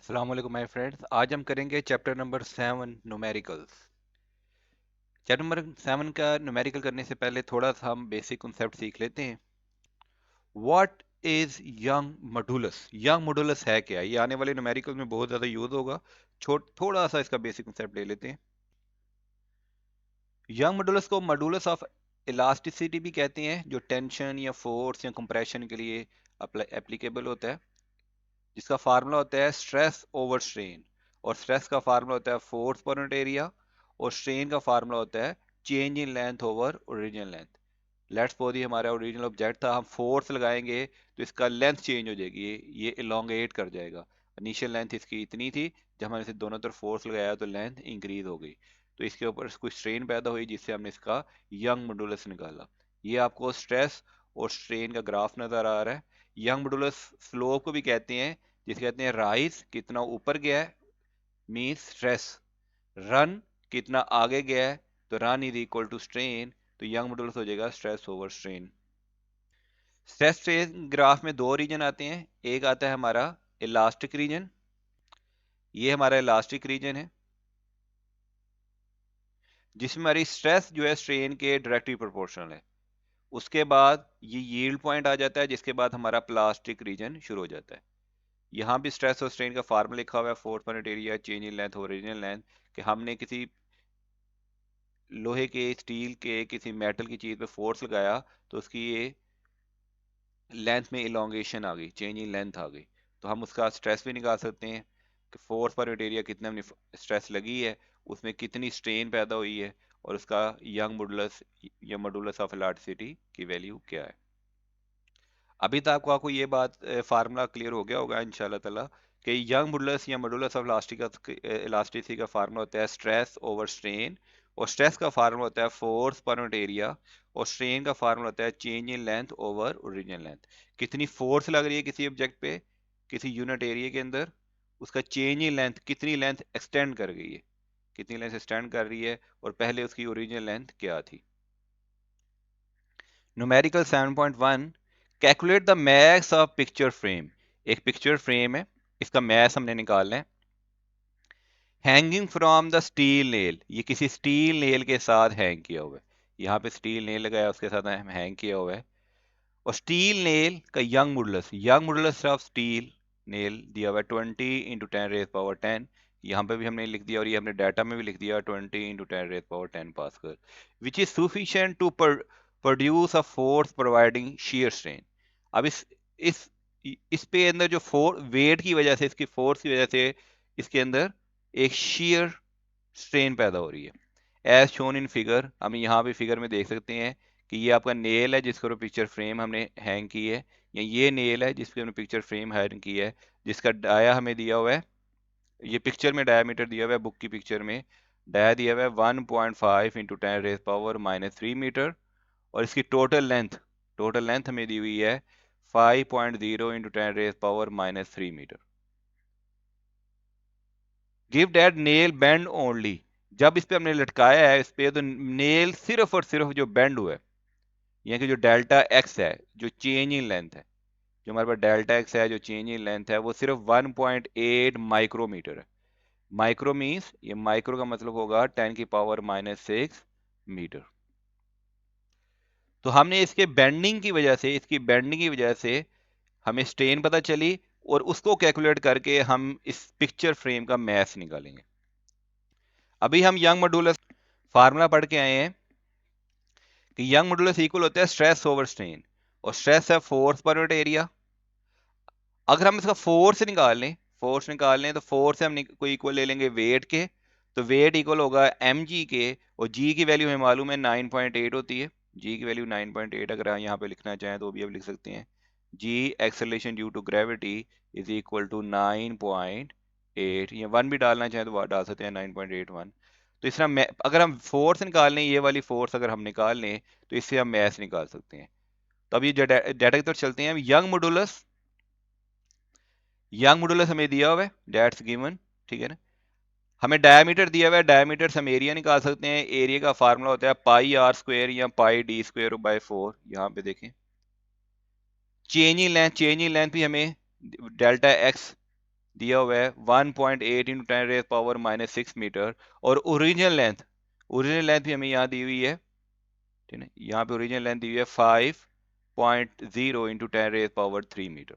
अस्सलाम वालेकुम my friends. आज हम करेंगे chapter number 7 numericals. Chapter number 7 का न्यूमेरिकल करने से पहले थोड़ा सा हम बेसिक कॉन्सेप्ट सीख लेते हैं। What is young modulus? Young modulus है क्या? ये आने वाले न्यूमेरिकल में बहुत ज़्यादा यूज होगा। थोड़ा सा इसका बेसिक कॉन्सेप्ट ले लेते हैं। यंग मॉडुलस को मॉडुलस ऑफ इलास्टिसिटी भी कहते हैं, जो टेंशन या फोर्स या कंप्रेशन के लिए एप्लीकेबल होता है, जिसका फार्मूला होता है स्ट्रेस ओवर स्ट्रेन। और स्ट्रेस का फार्मूला होता है फोर्स पर यूनिट एरिया, और स्ट्रेन का फार्मूला होता है change in length over original length. Let's suppose ये हमारा ओरिजिनल ऑब्जेक्ट था, हम फोर्स लगाएंगे तो इसका लेंथ चेंज हो जाएगी, ये इलोंगेट कर जाएगा। इनिशियल लेंथ इसकी इतनी थी, जब हमने इसे दोनों तरफ फोर्स लगाया तो लेंथ इंक्रीज हो गई, तो इसके ऊपर कुछ स्ट्रेन पैदा हुई, जिससे हमने इसका यंग मॉडुलस निकाला। ये आपको स्ट्रेस और स्ट्रेन का ग्राफ नजर आ रहा है। यंग मॉडुलस स्लोप को भी कहते हैं, जिसे कहते हैं राइज, कितना ऊपर गया है मीन्स स्ट्रेस। रन, कितना आगे गया है, तो run is equal to strain, तो यंग मॉडुलस हो जाएगा stress over strain. Stress strain graph में दो रीजन आते हैं। एक आता है हमारा इलास्टिक रीजन, ये हमारा इलास्टिक रीजन है, जिसमें हमारी स्ट्रेस जो है स्ट्रेन के डायरेक्टली प्रोपोर्शनल है। उसके बाद ये यील्ड पॉइंट आ जाता है, जिसके बाद हमारा प्लास्टिक रीजन शुरू हो जाता है। यहाँ भी स्ट्रेस और स्ट्रेन का फार्मूला लिखा हुआ है, फोर्स पर unit area change in length original length, कि हमने किसी लोहे के, स्टील के, किसी मेटल की चीज पे फोर्स लगाया तो उसकी ये लेंथ में इलोंगेशन आ गई, चेंज इन लेंथ आ गई। तो हम उसका स्ट्रेस भी निकाल सकते हैं कि फोर्स पर यूनिट एरिया कितने हमने स्ट्रेस लगी है, उसमें कितनी स्ट्रेन पैदा हुई है, और उसका यंग मॉडुलस या मॉडुलस ऑफ इलास्टिसिटी की वैल्यू क्या है। अभी तक आपको ये बात फार्मूला क्लियर हो गया होगा इंशाल्लाह ताला, कि यंग मॉडुलस या मॉडुलस ऑफ इलास्टिसिटी का फार्मूला होता है स्ट्रेस ओवर स्ट्रेन, और स्ट्रेस का फार्मूला होता है फोर्स पर यूनिट एरिया, और स्ट्रेन का फार्मूला होता है change in length over original length. कितनी फोर्स लग रही है किसी ऑब्जेक्ट पे, किसी यूनिट एरिया के अंदर, उसका चेंज इन लेंथ, कितनी लेंथ एक्सटेंड कर गई है, कितनी लेंथ एक्सटेंड कर रही है, और पहले उसकी ओरिजिनल लेंथ क्या थी। Numerical 7.1, calculate the max of picture frame. एक पिक्चर फ्रेम है, इसका मैक्स हमने निकालना है। Hanging from the steel nail, ये किसी स्टील नेल के साथ हैंग किया हुआ है। यहाँ पे स्टील नेल लगाया, उसके साथ हैंग किया हुआ है। और स्टील नेल का young modulus of steel nail दिया हुआ है 20 × 10⁻10। यहाँ पे भी हमने लिख दिया, और ये हमने डाटा में भी लिख दिया 20 × 10⁻10 pascal, which is sufficient to produce a force providing shear strain. अब इस इस पे अंदर जो वेट की वजह से, इसकी फोर्स की वजह से इसके अंदर एक shear स्ट्रेन पैदा हो रही है, एज शोन इन फिगर। हम यहाँ पे फिगर में देख सकते हैं कि ये आपका नेल है जिसके ऊपर पिक्चर फ्रेम हमने हैंग की है, या ये नेल है जिसपे हमने पिक्चर फ्रेम हैंग की है, जिसका डाया हमें दिया हुआ है, ये पिक्चर में डायमीटर दिया हुआ है, बुक की पिक्चर में डाया दिया हुआ है 1.5 × 10⁻³ मीटर, और इसकी टोटल लेंथ हमें दी हुई है 5.0 × 10⁻³ metre. Give that nail bend only, जब इस पे हमने लटकाया है इस पे, तो नेल सिर्फ और सिर्फ जो बेंड हुआ है, यानी कि जो डेल्टा एक्स है, जो चेंज इन लेंथ है, जो हमारे पास डेल्टा एक्स है, जो चेंज इन लेंथ है, वो सिर्फ 1.8 माइक्रोमीटर है। माइक्रो मीन्स, ये माइक्रो का मतलब होगा 10⁻⁻6 मीटर। तो हमने इसकी बेंडिंग की वजह से हमें स्ट्रेन पता चली, और उसको कैलकुलेट करके हम इस पिक्चर फ्रेम का मैथ निकालेंगे। अभी हम यंग मॉडुलस फार्मूला पढ़ के आए हैं कि यंग मॉडुलस इक्वल होता है स्ट्रेस ओवर स्ट्रेन, और स्ट्रेस है फोर्स पर यूनिट एरिया। अगर हम इसका फोर्स निकाल लें तो फोर्स से हम कोई इक्वल ले लेंगे वेट के, तो वेट इक्वल होगा एम जी के, और जी की वैल्यू हमें मालूम है 9.8 होती है। जी की वैल्यू 9.8, अगर हम यहाँ पे लिखना चाहें तो भी आप लिख सकते हैं, g acceleration due to gravity is equal to 9.8, या 1 भी डालना चाहें तो डाल सकते हैं 9.81। तो इस तरह अगर हम फोर्स निकाल लें, ये वाली फोर्स अगर हम निकाल लें, तो इससे हम मैथ निकाल सकते हैं। तो अब ये डाटा की तरफ चलते हैं। यंग मॉडुलस हमें दिया हुआ है, दैट्स गिवन, ठीक है ना। हमें डायमीटर दिया हुआ है, डायमीटर से हम एरिया निकाल सकते हैं। एरिया का फार्मूला होता है πr² या πd²/4। यहाँ पे देखें, चेंज इन लेंथ भी हमें डेल्टा एक्स दिया हुआ है 1.8 into 10 raise power minus 6 metre, और ओरिजिनल लेंथ भी हमें यहाँ दी हुई है, ठीक है, यहाँ पे ओरिजिनल लेंथ दी हुई है 5.0 इंटू 10 रेज पावर 3 मीटर।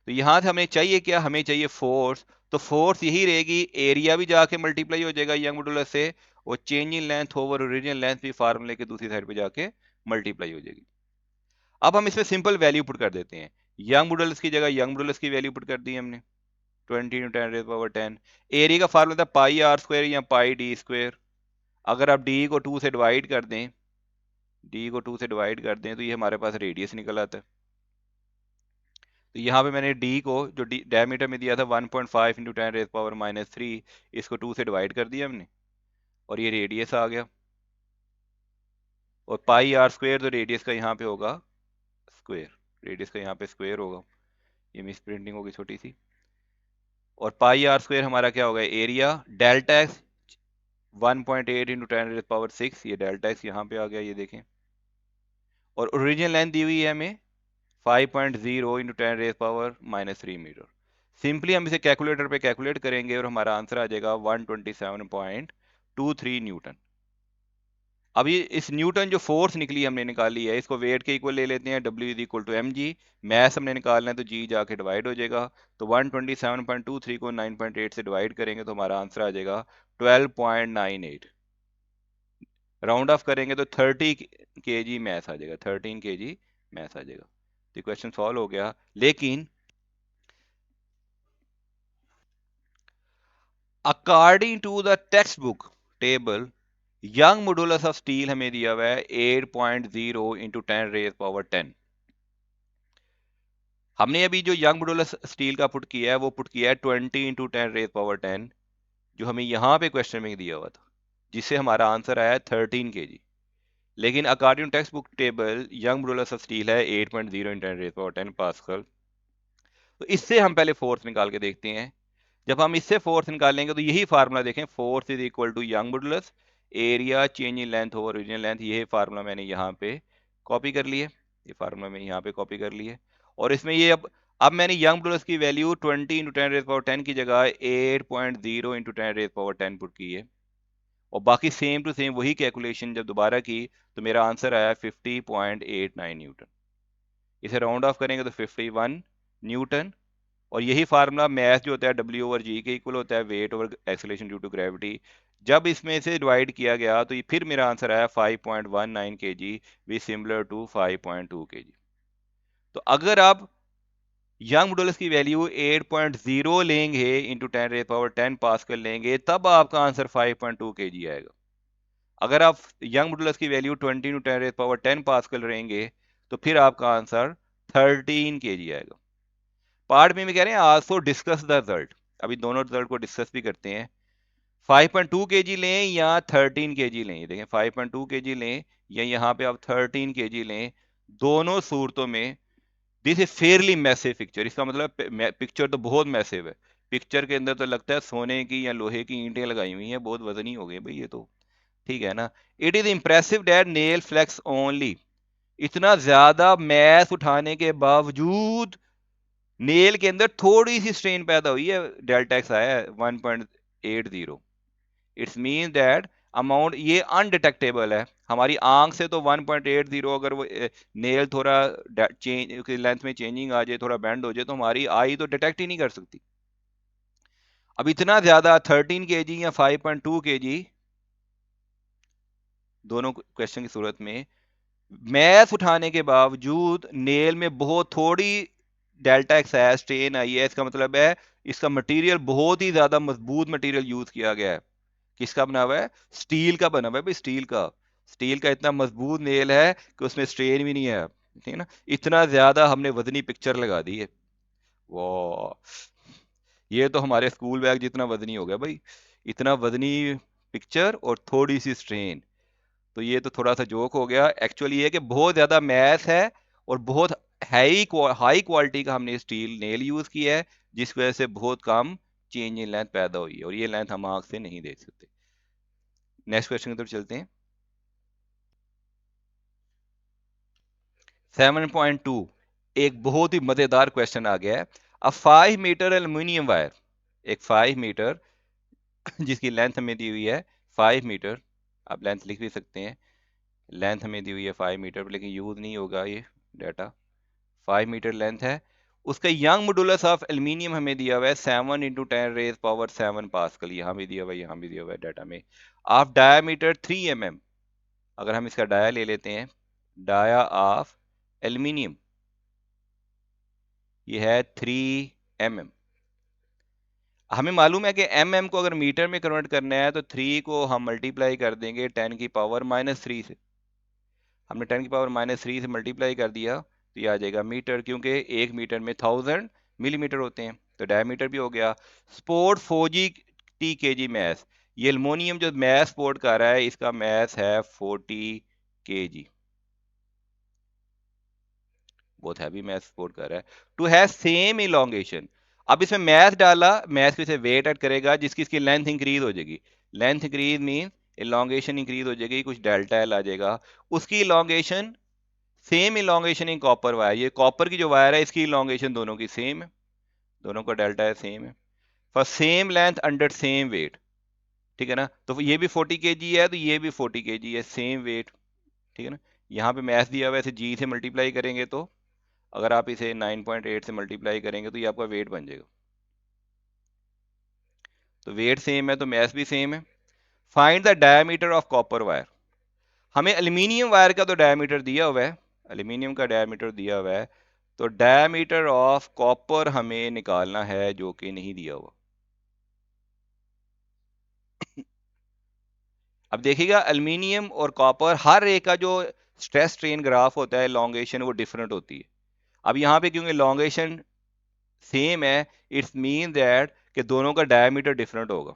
तो यहाँ से हमें चाहिए क्या, हमें चाहिए फोर्स। तो फोर्स यही रहेगी, एरिया भी जाके मल्टीप्लाई हो जाएगा यंग मॉडुलस से, और change in length over original length भी फार्मूले के दूसरी साइड पे जाके मल्टीप्लाई हो जाएगी। अब हम इसमें सिंपल वैल्यू पुट कर देते हैं, यंग मॉडुलस की जगह यंग मॉडुलस की वैल्यू पुट कर दी हमने 20 इंटू 10 रेज पावर 10। एरिया का फार्मूला था पाई आर स्क्वायर या पाई डी स्क्वायर। अगर आप डी को 2 से डिवाइड कर दें, तो ये हमारे पास रेडियस निकल आता है। तो यहाँ पे मैंने डी को, जो डी डायमीटर में दिया था 1.5 इंटू 10 रेज पावर माइनस 3, इसको 2 से डिवाइड कर दिया हमने, और ये रेडियस आ गया। और पाई आर स्क्वायर, तो रेडियस का यहाँ पे होगा स्क्वायर, रेडियस का यहाँ पे स्क्वायर होगा, ये मिस प्रिंटिंग होगी छोटी सी। और पाई आर स्क्वायर हमारा क्या होगा, area, delta x 1.8 into 10 raise power 6, ये डेल्टा एक्स यहाँ पे आ गया, ये देखें। और ओरिजिनल लेंथ दी हुई है हमें 5.0 into 10 raise power minus 3 metre. Simply हम इसे कैलकुलेटर पे कैलकुलेट करेंगे और हमारा आंसर आ जाएगा 127.23 न्यूटन। अब ये इस न्यूटन जो फोर्स निकली हमने निकाली है, इसको वेट के इक्वल ले लेते हैं, W is equal to mg। Math हमने निकालना है तो g जाके डिवाइड हो जाएगा। तो 127.23 को 9.8 से डिवाइड करेंगे तो हमारा आंसर आ जाएगा 12.98। राउंड ऑफ करेंगे तो 30 kg मैथ आ जाएगा, 13 kg मैथ आ जाएगा। तो क्वेश्चन सॉल्व हो गया। लेकिन according to the text book table, Young modulus of steel हमें दिया हुआ है 8.0 इंटू 10 रेज पावर 10। हमने अभी जो यंग मॉडुलस स्टील का पुट किया है वो पुट किया है 20 इंटू 10 रेज पावर 10, जो हमें यहाँ पे क्वेश्चन में दिया हुआ था, जिससे हमारा आंसर आया 13 kg। लेकिन according to text book table Young modulus of steel है 8.0 इंटू 10 रेज पावर 10 पास्कल। तो इससे हम पहले फोर्स निकाल के देखते हैं। जब हम इससे फोर्स निकालेंगे तो यही फार्मूला देखें, force is equal to Young modulus area change in length over original length. ये फार्मूला मैंने यहाँ पे कॉपी कर लिए, ये फार्मूला मैंने यहाँ पे कॉपी कर लिए। और इसमें ये अब मैंने यंग मॉडुलस की वैल्यू 20 इंटू 10 रेज पावर 10 की जगह 8.0 इंटू 10 रेज पावर 10 पुट की है, और बाकी सेम टू सेम वही कैलकुलेशन जब दोबारा की तो मेरा आंसर आया 50.89 न्यूटन। इसे राउंड ऑफ करेंगे तो 51 न्यूटन। और यही फार्मूला मैथ जो होता है W ओवर जी के इक्वल होता है weight over acceleration due to gravity. जब इसमें से डिवाइड किया गया तो ये फिर मेरा आंसर आया 5.19 kg, we similar to 5.2 kg। तो अगर आप यंग मॉडुलस की वैल्यू 8.0 लेंगे इंटू 10 रेज पावर 10 पास्कल लेंगे, तब आपका आंसर 5.2 kg आएगा। अगर आप यंग मॉडुलस की value 20 into 10 raise power 10 pascal रहेंगे तो फिर आपका आंसर 13 kg आएगा। पार्ट में कह रहे हैं आल्सो डिस्कस द रिजल्ट, अभी दोनों रिजल्ट को डिस्कस भी करते हैं। 5.2 kg लें या 13 kg लें, देखें 5.2 kg लें या यहाँ पे आप 13 kg लें, दोनों सूरतों में this is fairly massive picture. इसका मतलब पिक्चर तो बहुत मैसिव है, पिक्चर के अंदर तो लगता है सोने की या लोहे की ईंटें लगाई हुई हैं, बहुत वजनी हो गई भाई ये तो, ठीक है ना। It is impressive that nail flex only, इतना ज्यादा मैस उठाने के बावजूद नेल के अंदर थोड़ी सी स्ट्रेन पैदा हुई है, डेल्टा एक्स आया है 1.80। इट्स मीन दैट अमाउंट ये अनडिटेक्टेबल है हमारी आंख से। तो 1.80 अगर वो नेल थोड़ा चेंज लेंथ में चेंजिंग आ जाए, थोड़ा बेंड हो जाए, तो हमारी आई तो डिटेक्ट ही नहीं कर सकती। अब इतना ज्यादा 13 kg या 5.2 kg, दोनों क्वेश्चन की सूरत में मैथ उठाने के बावजूद नेल में बहुत थोड़ी डेल्टा एक्स है, स्ट्रेन आई है, इसका मतलब है इसका मटेरियल बहुत ही ज्यादा मजबूत मटेरियल यूज किया गया है। किसका बना हुआ है, स्टील का बना हुआ है भाई, स्टील का। स्टील का इतना मजबूत नेल है कि उसमें स्ट्रेन भी नहीं है, ठीक है ना। इतना ज्यादा हमने वजनी पिक्चर लगा दी है, वो ये तो हमारे स्कूल बैग जितना वजनी हो गया भाई, इतना वजनी पिक्चर और थोड़ी सी स्ट्रेन। तो ये तो थोड़ा सा जोक हो गया, एक्चुअली ये कि बहुत ज्यादा मैथ है और बहुत हाई क्वालिटी का हमने स्टील नेल यूज किया है, जिस वजह से बहुत कम चेंज इन लेंथ पैदा हुई है, और ये लेंथ हम आंख से नहीं देख सकते। नेक्स्ट क्वेश्चन की तरफ चलते हैं। 7.2, एक बहुत ही मजेदार क्वेश्चन आ गया है। अ 5 मीटर एल्यूमिनियम वायर एक 5 मीटर जिसकी लेंथ हमें दी हुई है 5 मीटर, आप लेंथ लिख भी सकते हैं, लेंथ हमें दी हुई है 5 मीटर, लेकिन यूज नहीं होगा ये डाटा। 5 मीटर लेंथ है, उसका यंग मॉडुलस ऑफ एल्यूमिनियम हमें दिया हुआ है 7 × 10⁻⁷ पास्कल, यहाँ भी दिया हुआ है, यहाँ भी दिया हुआ है डाटा में। ऑफ डायामीटर 3 mm, अगर हम इसका डाया ले लेते हैं, डाया ऑफ एल्यूमिनियम ये है 3 mm। हमें मालूम है कि mm को अगर मीटर में कन्वर्ट करना है तो 3 को हम मल्टीप्लाई कर देंगे 10⁻³ से। हमने 10⁻³ से मल्टीप्लाई कर दिया तो ये आ जाएगा मीटर, क्योंकि 1 मीटर में 1000 मिलीमीटर होते हैं, तो डायमीटर भी हो गया। स्पोर्ट 40 kg मैस, ये एल्युमिनियम जो मैस स्पोर्ट कर रहा है इसका मैस है 40 kg, बहुत हैवी मैथ सपोर्ट कर रहा है। टू हैव सेम इलोंगेशन, अब इसमें मैथ डाला, मैथ को इसे वेट ऐड करेगा जिसकी इसकी लेंथ इंक्रीज हो जाएगी, length increase mean elongation increase हो जाएगी, कुछ डेल्टा एल आ जाएगा। उसकी elongation same elongation in copper wire, ये कॉपर की जो वायर है इसकी इलोंगेशन दोनों की सेम है, दोनों का डेल्टा है सेम है, for same length under same weight, ठीक है ना। तो ये भी 40 kg है तो ये भी 40 kg है, सेम वेट, ठीक है ना। यहाँ पे मैथ दिया हुआ है, इसे जी से मल्टीप्लाई करेंगे तो अगर आप इसे 9.8 से मल्टीप्लाई करेंगे तो ये आपका वेट बन जाएगा, तो वेट सेम है तो मैथ भी सेम है। Find the diameter of copper wire, हमें एल्यूमिनियम वायर का तो डायमीटर दिया हुआ है, एल्यूमिनियम का डायमीटर दिया हुआ है, तो डायमीटर ऑफ कॉपर हमें निकालना है जो कि नहीं दिया हुआ। अब देखिएगा एल्यूमिनियम और कॉपर हर एक का जो स्ट्रेस स्ट्रेन ग्राफ होता है लॉन्गेशन वो डिफरेंट होती है। अब यहाँ पे क्योंकि लॉन्गेशन सेम है, इट्स मीन दैट कि दोनों का डायमीटर डिफरेंट होगा,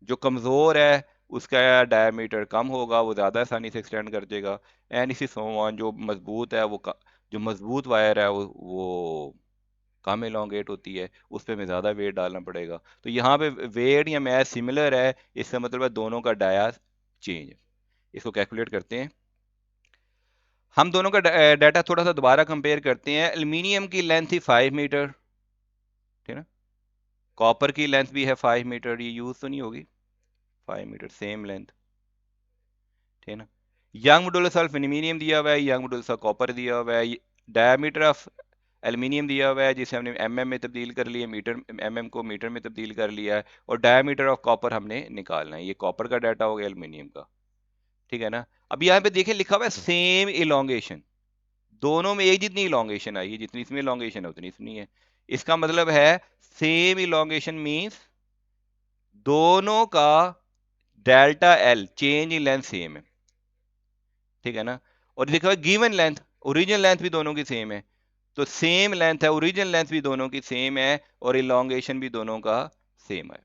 जो कमज़ोर है उसका डायमीटर कम होगा, वो ज़्यादा आसानी से एक्सटेंड कर देगा, एंड इसी सो ऑन। जो मजबूत है जो मजबूत वायर है वो कम एलोंगेट होती है, उस पर हमें ज़्यादा वेट डालना पड़ेगा। तो यहाँ पे वेट या मैथ सिमिलर है, इसका मतलब है दोनों का डाया चेंज है। इसको कैलकुलेट करते हैं, हम दोनों का डाटा थोड़ा सा दोबारा कंपेयर करते हैं। एल्यूमिनियम की लेंथ थी 5 मीटर, ठीक है ना, कॉपर की लेंथ भी है 5 मीटर, ये यूज तो नहीं होगी, 5 मीटर सेम लेंथ, ठीक है ना। यंग मॉडुलस ऑफ एल्यूमिनियम दिया हुआ है, यंग मॉडुलस ऑफ कॉपर दिया हुआ है, डायमीटर ऑफ एल्यूमिनियम दिया हुआ है जिसे हमने एमएम में तब्दील कर लिया, मीटर एमएम को मीटर में तब्दील कर लिया है, और डायमीटर ऑफ कॉपर हमने निकालना है, ये कॉपर का डाटा हो गया एल्यूमिनियम का, ठीक है ना। अब यहाँ पे देखिए लिखा हुआ है सेम इलोंगेशन, दोनों में एक जितनी इलोंगेशन आई है, जितनी इसमें इलोंगेशन है उतनी इसमें है, इसका मतलब है सेम इलोंगेशन मींस दोनों का delta L change in length same है, ठीक है ना। और देखो गिवन लेंथ, ओरिजिनल लेंथ भी दोनों की सेम है, तो सेम लेंथ है, ओरिजिनल लेंथ भी दोनों की सेम है, और इलोंगेशन भी दोनों का सेम है,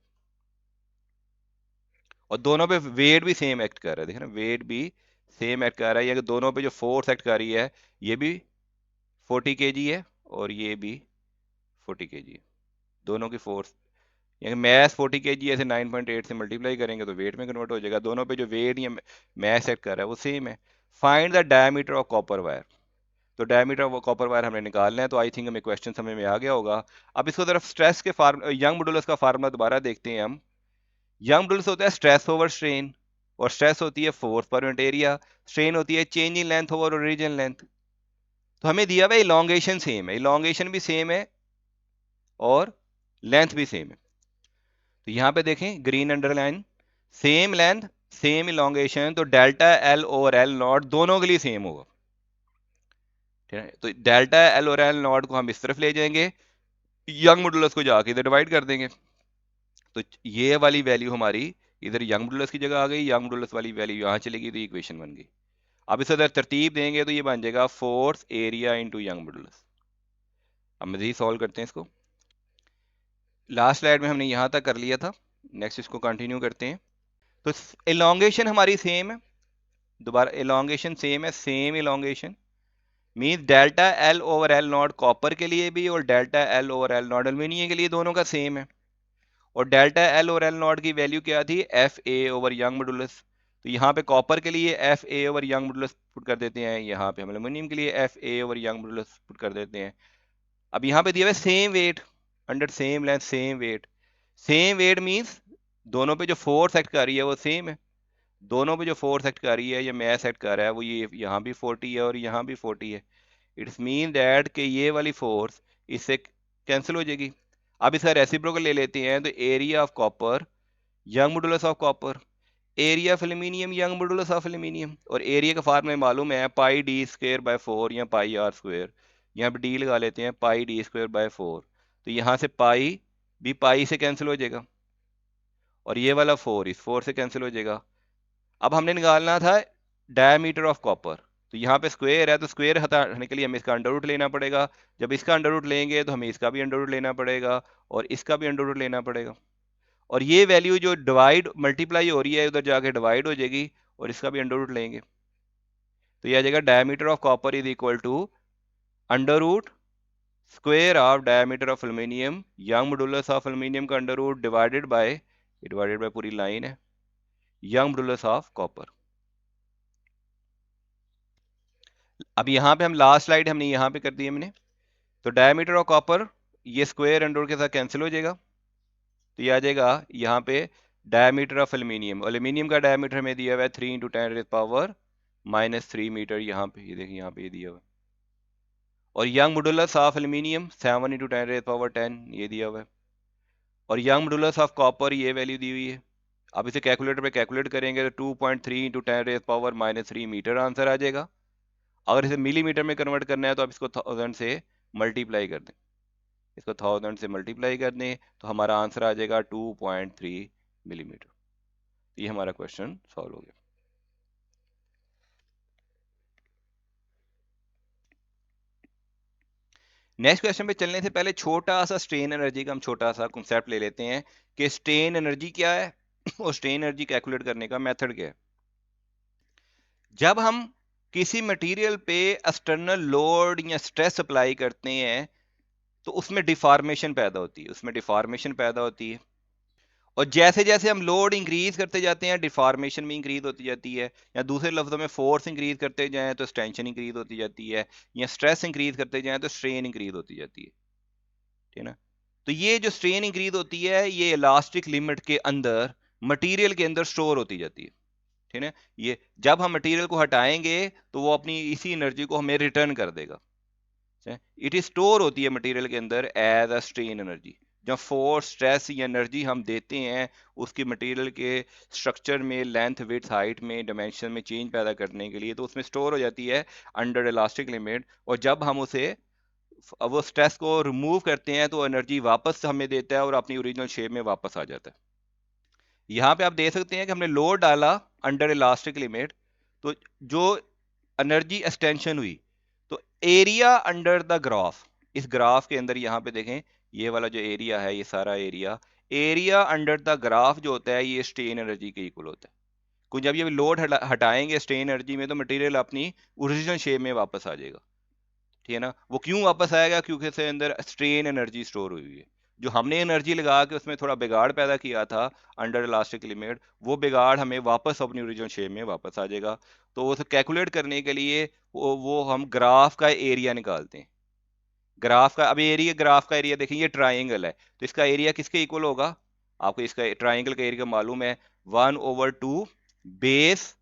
और दोनों पे वेट भी सेम एक्ट कर रहा है, देखो ना वेट भी सेम एक्ट कर रहा है, या दोनों पे जो फोर्स एक्ट कर रही है ये भी 40 kg है और ये भी 40 kg है, दोनों की फोर्स, यानी मैथ 40 kg ऐसे 9.8 से मल्टीप्लाई करेंगे तो वेट में कन्वर्ट हो जाएगा, दोनों पे जो वेट या मैथ एक्ट कर रहा है वो सेम है। Find the diameter of copper wire, तो डायमीटर ऑफ कॉपर वायर हमने निकालना है, तो आई थिंक हमें क्वेश्चन समझ में आ गया होगा। अब इसको तरफ स्ट्रेस के फार्म यंग मॉडुलस का फार्मूला दोबारा देखते हैं हम। यंग मॉडुलस होता है स्ट्रेस ओवर स्ट्रेन, और स्ट्रेस होती है फोर्स पर यूनिट एरिया, स्ट्रेन होती है change in length over original length. तो हमें दिया हुआ है इलोंगेशन सेम है, इलोंगेशन भी सेम है और लेंथ भी सेम है, तो यहाँ पे देखें green underline, same length same elongation, तो डेल्टा एल और एल नॉट दोनों के लिए सेम होगा, ठीक है। तो डेल्टा एल और एल नॉट को हम इस तरफ ले जाएंगे, यंग मॉडुलस को जाके इधर डिवाइड कर देंगे, तो ये वाली वैल्यू हमारी इधर यंग मॉडुलस की जगह आ गई, यंग मॉडुलस वाली वैल्यू यहाँ चलेगी, तो इक्वेशन बन गई। अब इसे अगर तरतीब देंगे तो ये बन जाएगा force area into young modulus. अब मजीद सॉल्व करते हैं इसको, लास्ट स्लाइड में हमने यहाँ तक कर लिया था, नेक्स्ट इसको कंटिन्यू करते हैं। तो एलोंगेशन हमारी सेम है, दोबारा एलोंगेशन सेम है, same elongation means delta L over L not copper के लिए भी और delta L over L not aluminium के लिए दोनों का सेम है, और डेल्टा एल और एल नॉट की वैल्यू क्या थी F A over Young modulus, तो यहाँ पे कॉपर के लिए F A over Young modulus put कर देते हैं, यहाँ पे हम एल्यूमिनियम के लिए F A over Young modulus put कर देते हैं। अब यहाँ पे दिया हुआ है same weight under same length same weight, same weight means दोनों पे जो फोर्स एक्ट कर रही है वो सेम है, दोनों पे जो फोर्स एक्ट कर रही है या मैस एक्ट कर रहा है वो ये यहाँ भी 40 है और यहाँ भी 40 है। इट्स मीन दैट कि ये वाली फोर्स इससे कैंसिल हो जाएगी। अब इसका रेसिप्रोकल ले लेते हैं, तो area of copper young modulus of copper, area of aluminium Young modulus of aluminium, और एरिया का फार्मूला मालूम है पाई डी स्क्वायर बाय 4 या पाई आर स्क्वायर। यहाँ पे डी लगा लेते हैं, पाई डी स्क्वायर बाय 4, तो यहाँ से पाई भी पाई से कैंसिल हो जाएगा और ये वाला 4 इस 4 से कैंसिल हो जाएगा। अब हमने निकालना था डायमीटर ऑफ कॉपर, तो यहाँ पे स्क्वायर है तो स्क्वायर हटाने के लिए हमें इसका अंडर रूट लेना पड़ेगा। जब इसका अंडर रूट लेंगे तो हमें इसका भी अंडर रूट लेना पड़ेगा और इसका भी अंडर रूट लेना पड़ेगा, और ये वैल्यू जो डिवाइड मल्टीप्लाई हो रही है उधर जाके डिवाइड हो जाएगी और इसका भी अंडर रूट लेंगे, तो यह आ जाएगा diameter of copper is equal to under root square of diameter of aluminium Young modulus of aluminium का अंडर रूट डिवाइडेड बाय पूरी लाइन है यंग मॉडुलस ऑफ कॉपर। अब यहाँ पे हम लास्ट स्लाइड हमने यहाँ पे कर दी हमने, तो डायमीटर ऑफ कॉपर ये स्क्वायर अंडर रूट के साथ कैंसिल हो जाएगा, तो ये आ जाएगा यहाँ पे डायमीटर ऑफ एल्यूमिनियम, एल्यूमिनियम का डायमीटर में दिया हुआ है 3 × 10⁻³ मीटर, यहाँ पे ये देखिए यहाँ पे ये दिया हुआ है, और यंग मॉडुलस ऑफ एल्यूमिनियम 7 × 10⁻10 ये दिया हुआ है, और यंग मॉडुलस ऑफ कॉपर ये वैल्यू दी हुई है। अब इसे कैलकुलेटर पे कैलकुलेट करेंगे तो 2.3 × 10⁻³ मीटर आंसर आ जाएगा। अगर इसे मिलीमीटर में कन्वर्ट करना है तो आप इसको 1000 से मल्टीप्लाई कर दें, इसको 1000 से मल्टीप्लाई कर दें तो हमारा आंसर आ जाएगा 2.3 मिलीमीटर। ये हमारा क्वेश्चन सॉल्व हो गया। नेक्स्ट क्वेश्चन पे चलने से पहले छोटा सा स्ट्रेन एनर्जी का हम छोटा सा कॉन्सेप्ट ले लेते हैं कि स्ट्रेन एनर्जी क्या है और स्ट्रेन एनर्जी कैलकुलेट करने का मेथड क्या है। जब हम किसी मटेरियल पे एक्सटर्नल लोड या स्ट्रेस अप्लाई करते हैं तो उसमें डिफॉर्मेशन पैदा होती है, और जैसे जैसे हम लोड इंक्रीज करते जाते हैं डिफॉर्मेशन भी इंक्रीज होती जाती है, या दूसरे लफ्जों में फोर्स इंक्रीज करते जाएं तो टेंशन इंक्रीज होती जाती है, या स्ट्रेस इंक्रीज करते जाएं तो स्ट्रेन इंक्रीज होती जाती है, ठीक है ना। तो ये जो स्ट्रेन इंक्रीज होती है ये इलास्टिक लिमिट के अंदर मटेरियल के अंदर स्टोर होती जाती है, ठीक है। ये जब हम मटेरियल को हटाएंगे तो वो अपनी इसी एनर्जी को हमें रिटर्न कर देगा, इट स्टोर होती है मटेरियल के अंदर एज अ स्ट्रेन एनर्जी। जब फोर्स स्ट्रेस या एनर्जी हम देते हैं उसकी मटेरियल के स्ट्रक्चर में लेंथ विड्थ हाइट में डायमेंशन में चेंज पैदा करने के लिए, तो उसमें स्टोर हो जाती है अंडर इलास्टिक लिमिट, और जब हम उसे वो स्ट्रेस को रिमूव करते हैं तो एनर्जी वापस हमें देता है और अपनी ओरिजिनल शेप में वापस आ जाता है। यहाँ पे आप देख सकते हैं कि हमने लोड डाला अंडर इलास्टिक लिमिट, तो जो एनर्जी एक्सटेंशन हुई, तो एरिया अंडर द ग्राफ, इस ग्राफ के अंदर यहाँ पे देखें ये वाला जो एरिया है ये सारा एरिया अंडर द ग्राफ जो होता है ये स्ट्रेन एनर्जी के इक्वल होता है। कुछ जब ये लोड हटाएंगे स्ट्रेन एनर्जी में तो मटेरियल अपनी ओरिजिनल शेप में वापस आ जाएगा, ठीक है ना। वो क्यों वापस आएगा, क्योंकि इसके अंदर स्ट्रेन एनर्जी स्टोर हुई है, जो हमने एनर्जी लगा के उसमें थोड़ा बिगाड़ पैदा किया था अंडर इलास्टिक लिमिट, वो बिगाड़ हमें वापस अपनी ओरिजिनल शेप में वापस आ जाएगा। तो उसे कैलकुलेट करने के लिए वो हम ग्राफ का एरिया निकालते हैं। ग्राफ का अब एरिया, ग्राफ का एरिया देखिए ये ट्राइंगल है तो इसका एरिया किसके इक्वल होगा, आपको इसका ट्राइंगल का एरिया मालूम है 1/2 बेस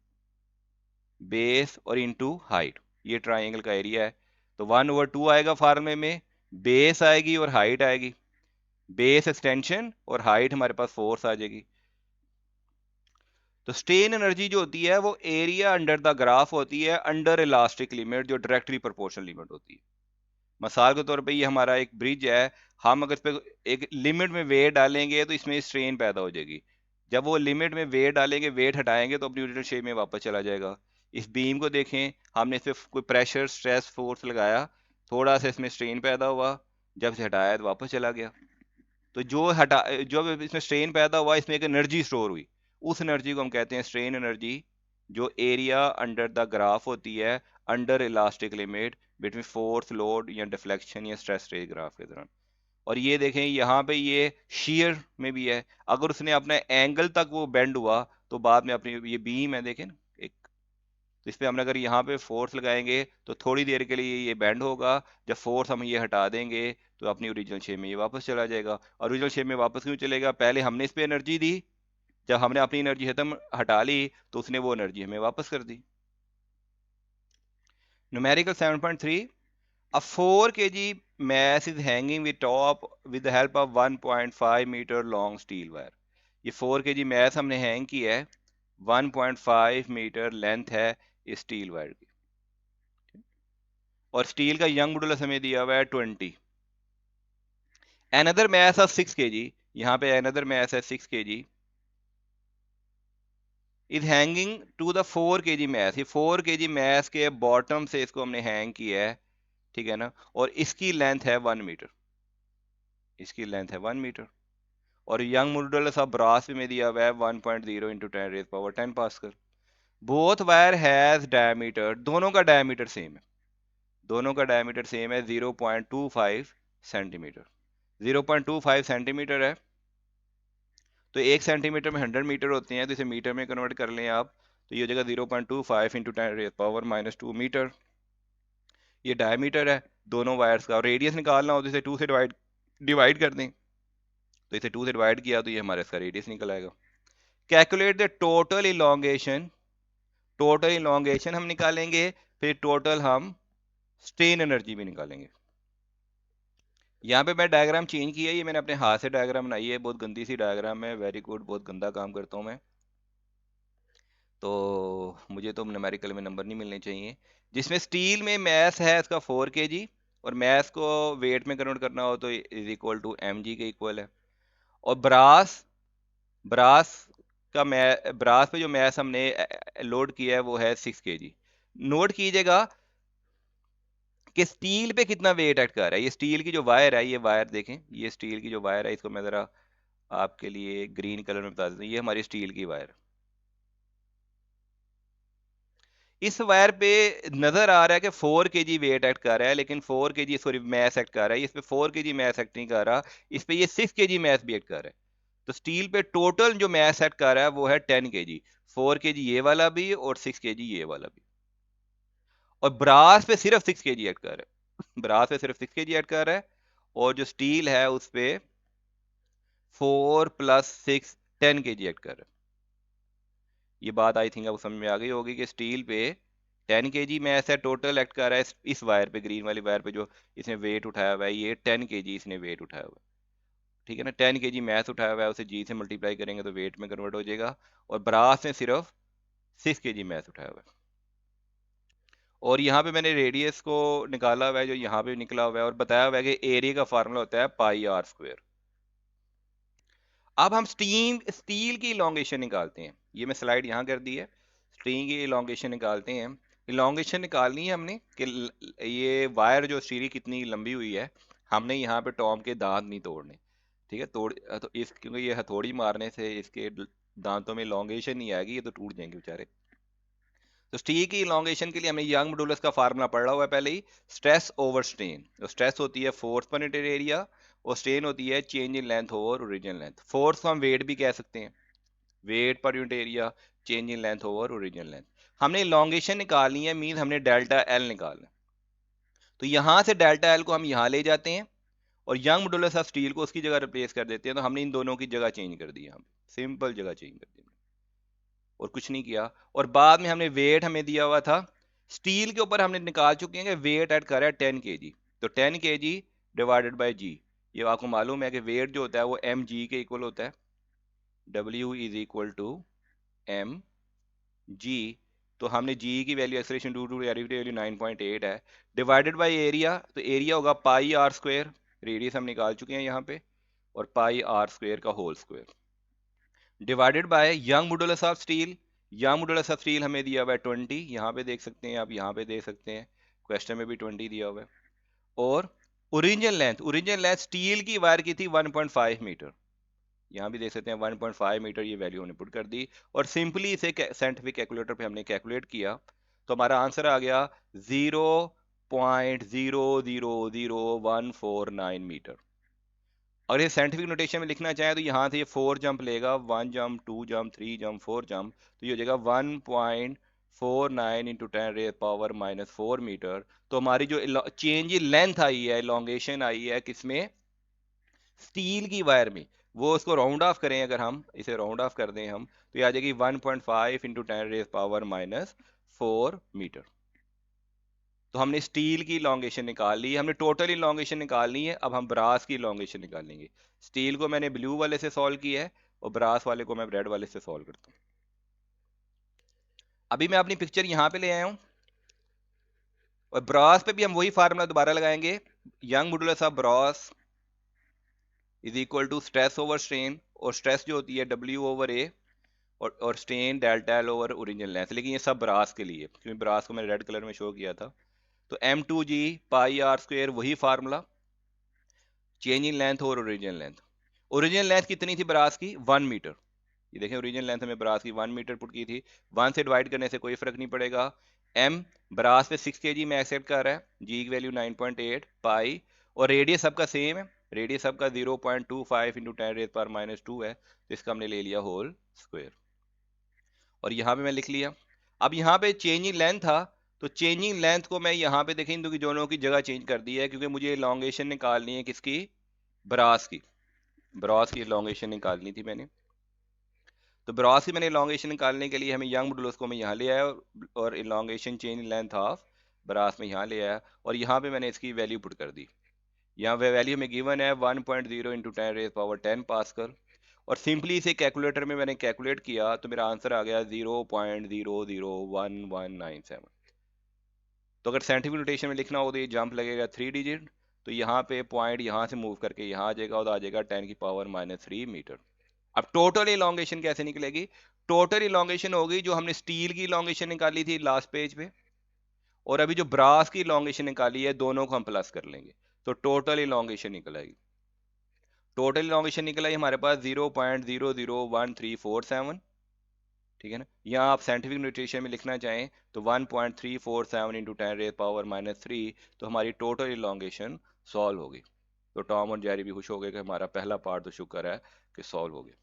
बेस और इंटू हाइट, ये ट्राइंगल का एरिया है। तो 1/2 आएगा फार्मूले में, बेस आएगी और हाइट आएगी, बेस एक्सटेंशन और हाइट हमारे पास फोर्स आ जाएगी। तो स्ट्रेन एनर्जी जो होती है वो एरिया अंडर द ग्राफ होती है अंडर इलास्टिक लिमिट, जो डायरेक्टली प्रोपोर्शनल लिमिट होती है। मिसाल के तौर पे ये हमारा एक ब्रिज है, हम अगर इस पे एक लिमिट में वेट डालेंगे तो इसमें स्ट्रेन पैदा हो जाएगी, जब वो लिमिट में वेट डालेंगे वेट हटाएंगे तो अपनी ओरिजिनल शेप में वापस चला जाएगा। इस बीम को देखें, हमने इस पे कोई प्रेशर स्ट्रेस फोर्स लगाया, थोड़ा सा इसमें स्ट्रेन पैदा हुआ, जब से हटाया तो वापस चला गया। तो जो इसमें स्ट्रेन पैदा हुआ इसमें एक एनर्जी स्टोर हुई, उस एनर्जी को हम कहते हैं स्ट्रेन एनर्जी, जो एरिया अंडर द ग्राफ होती है under elastic limit between force load या डिफ्लेक्शन या स्ट्रेस स्ट्रेन ग्राफ के दौरान। और ये देखें यहाँ पे ये शेयर में भी है, अगर उसने अपने एंगल तक वो बेंड हुआ तो बाद में अपनी ये बीम है देखें ना एक, तो इस पर हम अगर यहाँ पे फोर्स लगाएंगे तो थोड़ी देर के लिए ये बेंड होगा, जब फोर्स हम ये हटा देंगे तो अपनी ओरिजिनल शेप में ये वापस चला जाएगा। ओरिजिनल शेप में वापस क्यों चलेगा? पहले हमने इस पर एनर्जी दी, जब हमने अपनी एनर्जी खत्म हटा ली तो उसने वो एनर्जी हमें वापस कर दी। Numerical 7.3, a 4 kg mass is hanging with top with the help of 1.5 meter long steel wire। ये 4 kg mass हमने हैंग किया है, 1.5 मीटर लेंथ है इस स्टील वायर की, और स्टील का यंग मॉडुलस हमें दिया हुआ है 20। another mass of 6 kg, यहाँ पे another mass है 6 kg is hanging to the 4 kg mass। ये 4 kg mass के बॉटम से इसको हमने हैंग किया है, ठीक है ना, और इसकी लेंथ है 1 मीटर, इसकी लेंथ है 1 मीटर, और यंग मॉडुलस ऑफ ब्रास में दिया हुआ है 1.0 into 10 raise power 10 pascal. Both wire has diameter, दोनों का डायमीटर सेम है, दोनों का डायमीटर सेम है 0.25 सेंटीमीटर, 0.25 सेंटीमीटर है। तो 1 सेंटीमीटर में 100 मीटर होते हैं, तो इसे मीटर में कन्वर्ट कर लें आप, तो ये हो जाएगा 0.25 इंटू 10 रेज पावर -2 मीटर। ये डायमीटर है दोनों वायर्स का, और रेडियस निकालना हो तो इसे 2 से डिवाइड कर दें, तो इसे 2 से डिवाइड किया तो ये हमारे इसका रेडियस निकल आएगा। Calculate the total elongation, total elongation हम निकालेंगे, फिर टोटल हम स्ट्रेन एनर्जी भी निकालेंगे। यहाँ पे मैं डायग्राम चेंज किया है, ये मैंने अपने हाथ से डायग्राम बनाई है, बहुत गंदी सी डायग्राम है, वेरी गुड, बहुत गंदा काम करता हूँ मैं, तो मुझे तो न्यूमेरिकल में नंबर नहीं मिलने चाहिए। जिसमें स्टील में मैस है इसका 4 kg, और मैस को वेट में कन्वर्ट करना हो तो इज इक्वल टू mg के इक्वल है। और ब्रास, ब्रास का ब्रास पे जो मैस हमने लोड किया है वो है 6 kg। नोट कीजिएगा कि स्टील पे कितना वेट एक्ट कर रहा है। ये स्टील की जो वायर है, ये वायर देखें, ये स्टील की जो वायर है, इसको मैं जरा आपके लिए ग्रीन कलर में बता देता हूँ, ये हमारी स्टील की वायर। इस वायर पे नजर आ रहा है कि 4 kg वेट एक्ट कर रहा है, लेकिन 4 kg सॉरी मैस एक्ट कर रहा है, इस पे 4 kg मैस एक्ट नहीं कर रहा, इस पे ये 6 kg मैस भी एक्ट कर रहा है। तो स्टील पे टोटल जो मैस एक्ट कर रहा है वो है 10 kg, 4 kg ये वाला भी और 6 kg ये वाला भी। और ब्रास पे सिर्फ 6 kg एक्ट कर रहा है, ब्रास पे सिर्फ 6 kg एक्ट कर रहा है, और जो स्टील है उस पे 4 + 6 10 kg एक्ट कर रहा है। ये बात आई थिंक आपको समझ में आ गई होगी कि स्टील पे 10 kg में ऐसा टोटल एक्ट कर रहा है, इस वायर पे, ग्रीन वाली वायर पे जो इसने वेट उठाया हुआ है, ये 10 kg इसने वेट उठाया हुआ है, ठीक है ना। 10 kg मैथ उठाया हुआ है, उसे जी से मल्टीप्लाई करेंगे तो वेट में कन्वर्ट हो जाएगा, और ब्रास ने सिर्फ 6 kg मैथ उठाया हुआ है। और यहाँ पे मैंने रेडियस को निकाला हुआ है, जो यहाँ पे निकला हुआ है, और बताया हुआ है कि एरिया का फार्मूला होता है πr²। अब हम स्टील की इलोंगेशन निकालते हैं, ये मैं स्लाइड यहाँ कर दी है, स्टील की इलोंगेशन निकालते हैं। इलोंगेशन निकालनी है हमने कि ये वायर जो स्टील की कितनी लंबी हुई है, हमने यहाँ पे टॉम के दांत नहीं तोड़ने, ठीक है, तो इस क्योंकि ये हथौड़ी मारने से इसके दांतों में इलोंगेशन नहीं आएगी, ये तो टूट जाएंगे बेचारे। तो स्टील की इलोंगेशन के लिए हमें यंग मॉडुलस का फार्मूला पढ़ा हुआ है पहले ही, स्ट्रेस ओवर स्ट्रेन। तो स्ट्रेस होती है फोर्स पर यूनिट एरिया, और स्ट्रेन होती है change in length over original length. Force को हम वेट भी कह सकते हैं, weight per unit area, change in length over original length. हमने इलोंगेशन निकालनी है, मीन हमने डेल्टा एल निकालना है, तो यहां से डेल्टा एल को हम यहां ले जाते हैं, और यंग मॉडुलस ऑफ स्टील को उसकी जगह रिप्लेस कर देते हैं। तो हमने इन दोनों की जगह चेंज कर दी, हम सिंपल जगह चेंज कर दी और कुछ नहीं किया। और बाद में हमने वेट हमें दिया हुआ था स्टील के ऊपर, हमने निकाल चुके हैं कि वेट ऐड कर रहा है 10 kg, तो 10 kg डिवाइडेड बाय जी। ये आपको मालूम है कि वेट जो होता है वो एम जी के इक्वल होता है, W is equal to M G. तो हमने जी की value acceleration due to gravity value 9.8 है, डिवाइडेड बाय एरिया, तो एरिया होगा πr², रेडियस हम निकाल चुके हैं यहाँ पे, और πr² का whole square, divided by Young modulus of steel. Young modulus of steel हमें दिया हुआ है 20, यहाँ पे देख सकते हैं आप, यहाँ पे देख सकते हैं क्वेश्चन में भी 20 दिया हुआ है। और original length, original length steel की वायर की थी 1.5 मीटर, यहाँ भी देख सकते हैं 1.5 मीटर, ये वैल्यू हमने पुट कर दी, और सिंपली इसे साइंटिफिक कैलकुलेटर पे हमने कैलकुलेट किया, तो हमारा आंसर आ गया 0.0000149 मीटर। अगर ये साइंटिफिक नोटेशन में लिखना चाहे तो यहाँ से ये 4 जंप लेगा, 1 जंप, 2 जंप, 3 जंप, 4 जंप, तो ये हो जाएगा 49 इंटू 10⁻⁻⁴ मीटर। तो हमारी जो चेंज इन लेंथ आई है, इलोंगेशन आई है किसमें, स्टील की वायर में, वो उसको राउंड ऑफ करें, अगर हम इसे राउंड ऑफ कर दें हम, तो ये आ जाएगी 1.5 इंटू 10⁻⁻⁴ मीटर। तो हमने स्टील की इलोंगेशन निकाल ली, हमने टोटल इलोंगेशन निकालनी है। अब हम ब्रास की इलोंगेशन निकालेंगे। स्टील को मैंने ब्लू वाले से सॉल्व किया है और ब्रास वाले को मैं रेड वाले से सॉल्व करता हूँ। अभी मैं अपनी पिक्चर यहां पे ले आया हूं और ब्रास पे भी हम वही फार्मूला दोबारा लगाएंगे। Young modulus of brass is equal to stress over strain, और स्ट्रेस जो होती है W/A, और strain delta L over original length. लेकिन ये सब ब्रास के लिए, क्योंकि ब्रास को मैंने रेड कलर में शो किया था। तो M2G पाई R स्क्वायर, वही फार्मूला, चेंज इन लेंथ और ओरिजिनल लेंथ। ओरिजिनल लेंथ कितनी थी ब्रास की, 1 मीटर। ये देखें, ओरिजिनल लेंथ हमें ब्रास की 1 मीटर पुट की थी। 1 से डिवाइड करने से कोई फर्क नहीं पड़ेगा। M ब्रास पे 6 kg में एक्सेप्ट कर रहा है, G की वैल्यू 9.8 पाई, और रेडियस सबका सेम है, रेडियस सबका 0.25 इंटू 10⁻⁻² है, तो इसका हमने ले लिया होल स्क्वायर। और यहाँ पे मैं लिख लिया। अब यहाँ पे चेंजिंग लेंथ था, तो चेंजिंग लेंथ को मैं यहाँ पे देखें, इन दोनों की जगह चेंज कर दी है, क्योंकि मुझे इलोंगेशन निकालनी है किसकी, ब्रास की। ब्रास की इलोंगेशन निकालनी थी मैंने। तो ब्रास की मैंने इलोंगेशन निकालने के लिए हमें यंग मॉडुलस को मैं यहाँ ले आया, और elongation change length of brass में यहाँ ले आया, और यहाँ पे मैंने इसकी वैल्यू पुट कर दी। यहाँ वैल्यू में गिवन है 1.0 इंटू 10⁻10 पास्कल, और सिंपली इसे कैलकुलेटर में मैंने कैलकुलेट किया, तो मेरा आंसर आ गया 0.001197। तो अगर साइंटिफिक नोटेशन में लिखना हो तो ये जंप लगेगा 3 डिजिट, तो यहाँ पे पॉइंट यहाँ से मूव करके यहाँ आ जाएगा, और आ जाएगा 10⁻³ मीटर। अब टोटल इलोंगेशन कैसे निकलेगी, टोटल इलोंगेशन होगी जो हमने स्टील की इलोंगेशन निकाली थी लास्ट पेज पे, और अभी जो ब्रास की इलोंगेशन निकाली है, दोनों को हम प्लस कर लेंगे, तो टोटल इलोंगेशन निकल आएगी। टोटल इलोंगेशन निकल आई हमारे पास 0.001347। ठीक है ना, या आप साइंटिफिक नोटेशन में लिखना चाहें तो 1.347 इंटू 10⁻³ तो हमारी टोटल इलोंगेशन सॉल्व होगी। तो टॉम और जेरी भी खुश हो गए कि हमारा पहला पार्ट तो शुक्र है कि सॉल्व हो गया।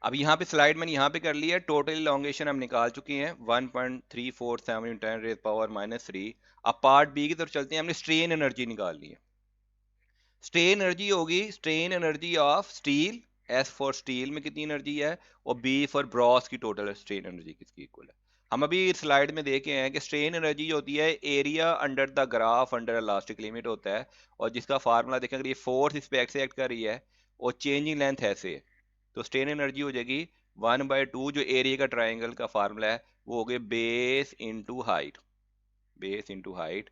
अब यहाँ पे स्लाइड मैंने यहाँ पे कर लिया, टोटल इलोंगेशन हम निकाल चुके हैं 1.347 इंटू 10⁻³ अब पार्ट बी की तरफ चलते हैं। हमने स्ट्रेन एनर्जी निकालनी है। स्ट्रेन एनर्जी होगी strain energy of steel, S for steel में कितनी एनर्जी है, और बी फॉर ब्रॉस की टोटल स्ट्रेन एनर्जी किसकी इक्वल है। हम अभी स्लाइड में देखे हैं कि स्ट्रेन एनर्जी होती है area under the graph under elastic limit होता है, और जिसका फार्मूला देखें, अगर ये फोर्स इस पे एक्ट कर रही है और चेंजिंग लेंथ ऐसे है, तो स्ट्रेन एनर्जी हो जाएगी 1/2, जो एरिया का ट्राइंगल का फार्मूला है वो हो गया base into height, base into height.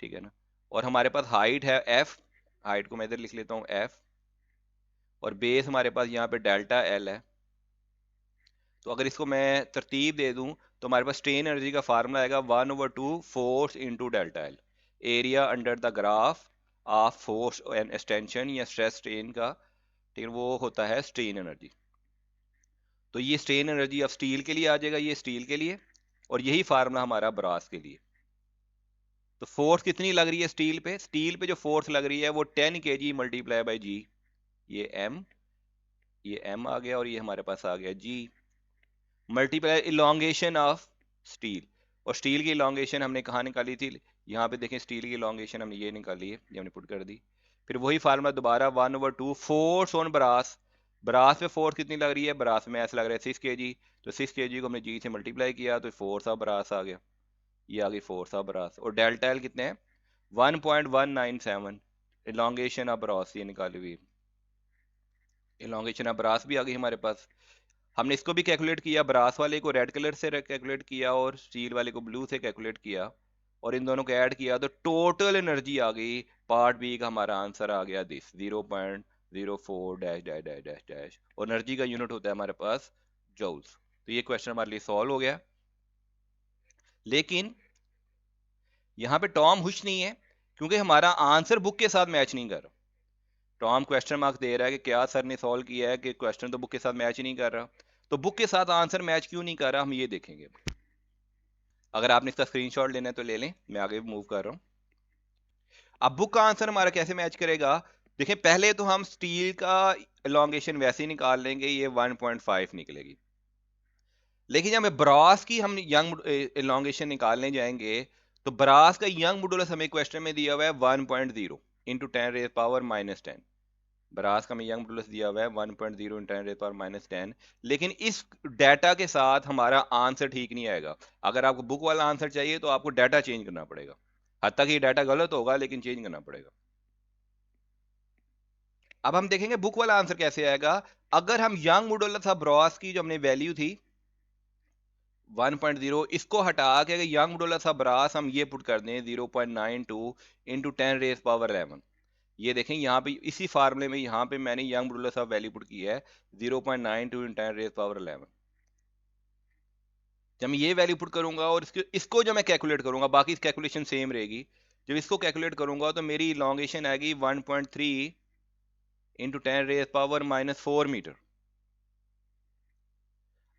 ठीक है ना, और हमारे पास हाइट है एफ, हाइट को मैं इधर लिख लेता हूँ एफ, और बेस हमारे पास यहाँ पे डेल्टा एल है। तो अगर इसको मैं तरतीब दे दूं तो हमारे पास स्ट्रेन एनर्जी का फार्मूला आएगा 1/2 force into delta L, area under the graph of force and extension या स्ट्रेस स्ट्रेन का। ठीक है, वो होता है स्ट्रेन एनर्जी। तो ये स्ट्रेन एनर्जी ऑफ स्टील के लिए आ जाएगा, ये स्टील के लिए, और यही फार्मूला हमारा ब्रास के लिए। तो फोर्स कितनी लग रही है स्टील पे, स्टील पे जो फोर्स लग रही है वो 10 kg मल्टीप्लाई बाई जी, ये m, ये m आ गया, और ये हमारे पास आ गया g multiply elongation of steel. और स्टील की इलोंगेशन हमने कहाँ निकाली थी, यहाँ पे देखें, स्टील की इलोंगेशन हमने ये निकाली है, ये हमने पुट कर दी। फिर वही फार्मूला दोबारा 1/2 फोर्स ऑन ब्रास, ब्रास पे फोर्स कितनी लग रही है, ब्रास में ऐसा लग रहा है 6 kg, तो 6 kg को हमने जी से मल्टीप्लाई किया तो फोर्स ऑफ ब्रास आ गया, ये आ गई फोर्स ऑफ ब्रास। और डेल्टा एल कितने हैं 1.197, इलोंगेशन ऑफ ब्रास ये निकाली हुई, इलोंगेशन ऑफ ब्रास भी आ गई हमारे पास। हमने इसको भी कैलकुलेट किया, ब्रास वाले को रेड कलर से कैलकुलेट किया और स्टील वाले को ब्लू से कैलकुलेट किया, और इन दोनों को ऐड किया तो टोटल एनर्जी आ गई। पार्ट बी का हमारा आंसर आ गया this 0.04 dash dash dash dash dash, और एनर्जी का यूनिट होता है हमारे पास जूल्स। तो ये क्वेश्चन हमारे लिए सॉल्व हो गया। लेकिन यहाँ पे टॉम खुश नहीं है, क्योंकि हमारा आंसर बुक के साथ मैच नहीं कर रहा। टॉम क्वेश्चन मार्क दे रहा है कि क्या सर ने सॉल्व किया है, कि क्वेश्चन तो बुक के साथ मैच ही नहीं कर रहा। तो बुक के साथ आंसर मैच क्यों नहीं कर रहा, हम ये देखेंगे। अगर आपने इसका स्क्रीनशॉट लेना है तो ले लें, मैं आगे मूव कर रहा हूं। अब बुक का आंसर हमारा कैसे मैच करेगा, देखें, पहले तो हम स्टील का एलोंगेशन वैसे ही निकाल लेंगे, ये 1.5 निकलेगी। लेकिन जब हमें ब्रास की हम यंग इलोंगेशन निकालने जाएंगे तो ब्रास का यंग मॉडुलस हमें क्वेश्चन में दिया हुआ है 1.0 इंटू 10⁻⁻10। ब्रास का हमें यंग मॉडुलस दिया हुआ है 1.0 इंटू 10⁻⁻10। लेकिन इस डाटा के साथ हमारा आंसर ठीक नहीं आएगा। अगर आपको बुक वाला आंसर चाहिए तो आपको डाटा चेंज करना पड़ेगा। हद तक ये डाटा गलत होगा लेकिन चेंज करना पड़ेगा। अब हम देखेंगे बुक वाला आंसर कैसे आएगा। अगर हम यंग मॉडुलस ऑफ ब्रास की जो हमने वैल्यू थी 1.0 इसको हटा के अगर यंग मॉडुलस ऑफ ब्रास हम ये पुट कर दें 0.92 इंटू 10⁻11। ये देखें यहाँ पे इसी फार्मूले में यहाँ पे मैंने young modulus of value put की है 0.92 इंटू 10⁻11। जब मैं ये वैल्यू पुट करूंगा और इसको जब मैं कैलकुलेट करूंगा बाकी कैलकुलेशन सेम रहेगी। जब इसको कैलकुलेट करूंगा तो मेरी इलॉन्गेशन आएगी 1.3 इंटू 10⁻⁻4 मीटर।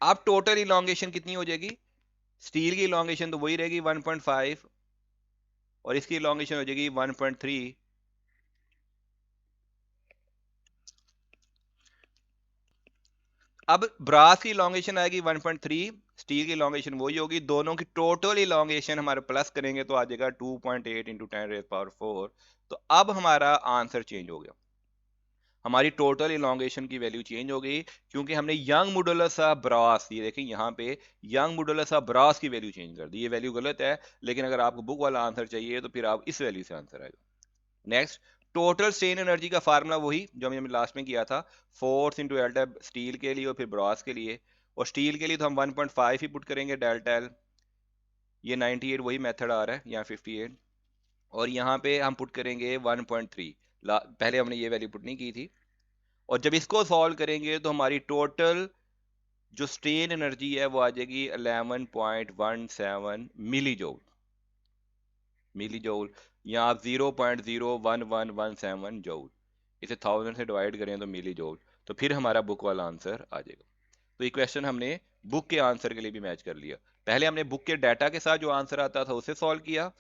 अब टोटल इलॉन्गेशन कितनी हो जाएगी। स्टील की इलॉन्गेशन तो वही रहेगी 1.5 और इसकी इलॉन्गेशन हो जाएगी 1.3। अब ब्रास की इलॉन्गेशन आएगी 1.3, स्टील की इलॉन्गेशन वही होगी। दोनों की टोटल इलॉन्गेशन हमारे प्लस करेंगे तो आ जाएगा 2.8 इंटू 10⁻4। तो अब हमारा आंसर चेंज हो गया। हमारी टोटल इलॉन्गेशन की वैल्यू चेंज हो गई क्योंकि हमने यंग मॉडुलस ऑफ ब्रास, ये देखें यहाँ पे यंग मॉडुलस ऑफ ब्रास की वैल्यू चेंज कर दी। ये वैल्यू गलत है लेकिन अगर आपको बुक वाला आंसर चाहिए तो फिर आप इस वैल्यू से आंसर आएगा। नेक्स्ट, टोटल स्ट्रेन एनर्जी का फार्मूला वही जो हमने लास्ट में किया था, फोर्स इंटू डेल्टा स्टील के लिए और फिर ब्रास के लिए। और स्टील के लिए तो हम 1.5 ही पुट करेंगे डेल्टा एल। ये 98 वही मेथड आ रहा है यहाँ 58। और यहाँ पे हम पुट करेंगे 1.3। पहले हमने ये वैल्यू पुट नहीं की थी। और जब इसको सॉल्व करेंगे तो हमारी टोटल जो स्ट्रेन एनर्जी है वो आ जाएगी 11.17 मिली जूल। मिली जूल या आप 0.01117 जूल, इसे 1000 से डिवाइड करें तो मिली जूल, तो फिर हमारा बुक वाला आंसर आ जाएगा। तो ये क्वेश्चन हमने बुक के आंसर के लिए भी मैच कर लिया। पहले हमने बुक के डाटा के साथ जो आंसर आता था उसे सॉल्व किया,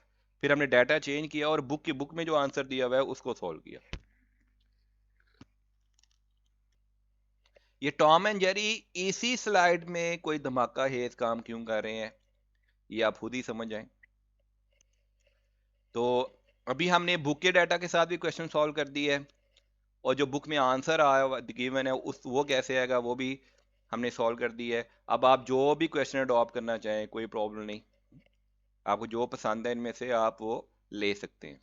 फिर हमने डाटा चेंज किया और बुक में जो आंसर दिया हुआ है उसको सॉल्व किया। ये टॉम एंड जेरी इसी स्लाइड में कोई धमाका हेज काम क्यों कर रहे हैं ये आप खुद ही समझ जाएं। तो अभी हमने बुक के डाटा के साथ भी क्वेश्चन सॉल्व कर दिए है और जो बुक में आंसर आया गिवन है उस वो कैसे आएगा वो भी हमने सॉल्व कर दिया है। अब आप जो भी क्वेश्चन अडॉप्ट करना चाहें कोई प्रॉब्लम नहीं, आपको जो पसंद है इनमें से आप वो ले सकते हैं।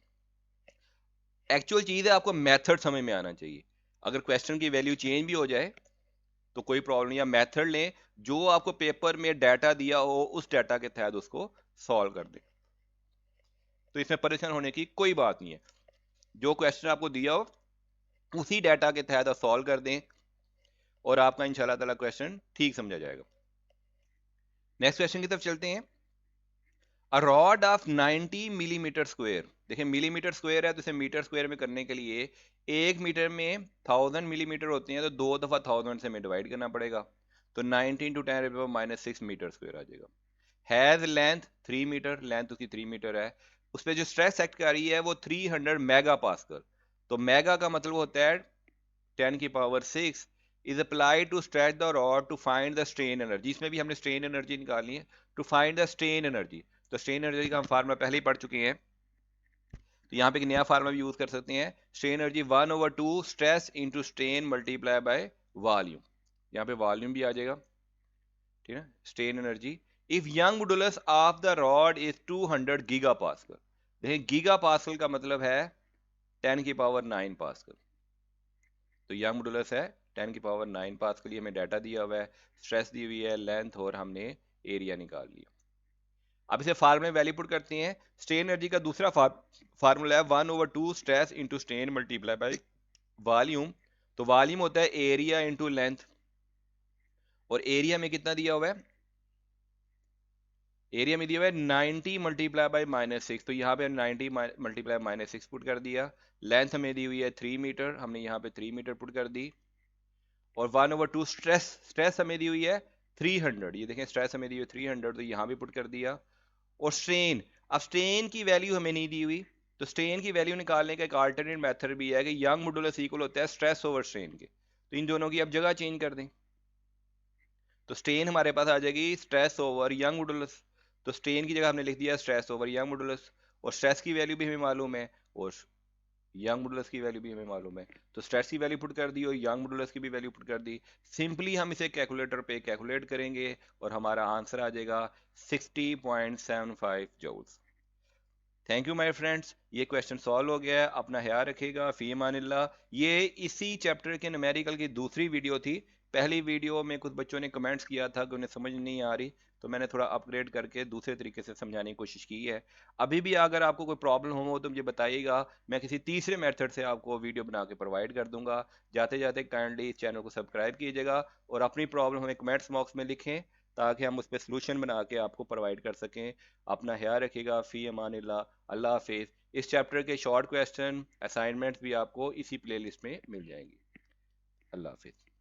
एक्चुअल चीज़ है आपको मेथड समझ में आना चाहिए। अगर क्वेश्चन की वैल्यू चेंज भी हो जाए तो कोई प्रॉब्लम नहीं, या मेथड लें जो आपको पेपर में डाटा दिया हो उस डाटा के तहत उसको सॉल्व कर दें। तो इसमें परेशान होने की कोई बात नहीं है। जो क्वेश्चन आपको दिया हो उसी डाटा के तहत आप सॉल्व कर दें और आपका इंशाल्लाह ताला क्वेश्चन ठीक समझा जाएगा। नेक्स्ट क्वेश्चन की तरफ चलते हैं। A rod of 90 millimetre square, देखिए मिलीमीटर स्क्वायर है तो इसे मीटर स्क्वायर में करने के लिए 1 मीटर में 1000 मिलीमीटर होते हैं तो 2 दफा 1000 से हमें डिवाइड करना पड़ेगा। तो 90 इंटू 10⁻⁻6 मीटर स्क्वायर आ जाएगा। हैज लेंथ 3 मीटर, लेंथ उसकी 3 मीटर है। उस पर जो स्ट्रेस एक्ट कर रही है वो 300 मेगा पास्कल। तो मेगा का मतलब होता है 10⁻6 is applied to stretch the rod to find the strain energy। इसमें भी हमने strain energy निकालनी है, to find the strain energy। तो strain energy का हम फार्मूला पहले ही पढ़ चुके हैं, तो यहाँ पे एक नया फार्मूला भी यूज कर सकते हैं। strain energy 1/2 stress into strain multiply by volume। यहाँ पे वॉल्यूम भी आ जाएगा, ठीक है। strain energy if young modulus of the rod is 200 giga pascal। देखिए giga pascal का मतलब है 10⁹ पास्कल। तो यंग मॉडुलस है 10⁹ पास के लिए हमें डाटा दिया हुआ है, स्ट्रेस दी हुई है, लेंथ और हमने एरिया निकाल लिया। अब इसे फार्मूले में वैल्यू पुट करते हैं। स्ट्रेन एनर्जी का दूसरा फार्मूला है 1/2 stress into strain multiply by volume. तो वॉल्यूम होता है एरिया इंटू लेंथ और एरिया में कितना दिया हुआ है, एरिया में दिया हुआ है 90 मल्टीप्लाई बाई -6। तो यहाँ पे 90 मल्टीप्लाई -6 पुट कर दिया। लेंथ हमें दी हुई है 3 मीटर, हमने यहाँ पे 3 मीटर पुट कर दी। और 1/2 स्ट्रेस, स्ट्रेस हमें दी हुई है 300, ये देखें स्ट्रेस हमें दी हुई है 300 तो यहाँ भी पुट कर दिया। और स्ट्रेन, अब स्ट्रेन की वैल्यू हमें नहीं दी हुई तो स्ट्रेन की वैल्यू निकालने का एक अल्टरनेट मेथड भी है कि यंग मॉडुलस इक्वल होता है स्ट्रेस ओवर स्ट्रेन के। तो इन दोनों की अब जगह चेंज कर दें। तो स्ट्रेन हमारे पास आ जाएगी स्ट्रेस ओवर यंग मॉडुलस। तो स्ट्रेन की जगह हमने लिख दिया स्ट्रेस ओवर यंग मॉडुलस, और स्ट्रेस की वैल्यू भी हमें मालूम है और यंग मॉडुलस की वैल्यू भी हमें मालूम है। तो स्ट्रेस की वैल्यू पुट कर दी और यंग मॉडुलस की भी वैल्यू पुट कर दी। सिंपली हम इसे कैलकुलेटर पे कैलकुलेट करेंगे और हमारा आंसर आ जाएगा 60.75 joules. Thank you my friends, ये क्वेश्चन सॉल्व हो गया है। अपना ख्याल रखिएगा, फी अमानिल्लाह। ये इसी चैप्टर के न्यूमेरिकल की दूसरी वीडियो थी। पहली वीडियो में कुछ बच्चों ने कमेंट्स किया था कि उन्हें समझ नहीं आ रही, तो मैंने थोड़ा अपग्रेड करके दूसरे तरीके से समझाने की कोशिश की है। अभी भी अगर आपको कोई प्रॉब्लम हो तो मुझे बताइएगा, मैं किसी तीसरे मेथड से आपको वीडियो बना के प्रोवाइड कर दूंगा। जाते जाते काइंडली इस चैनल को सब्सक्राइब कीजिएगा और अपनी प्रॉब्लम हमें कमेंट्स बॉक्स में लिखें ताकि हम उस पर सोल्यूशन बना के आपको प्रोवाइड कर सकें। अपना ख्याल रखिएगा, फ़ी अमानिल्लाह, अल्लाह हाफिज़। इस चैप्टर के शॉर्ट क्वेश्चन असाइनमेंट्स भी आपको इसी प्लेलिस्ट में मिल जाएंगी। अल्लाह हाफिज़।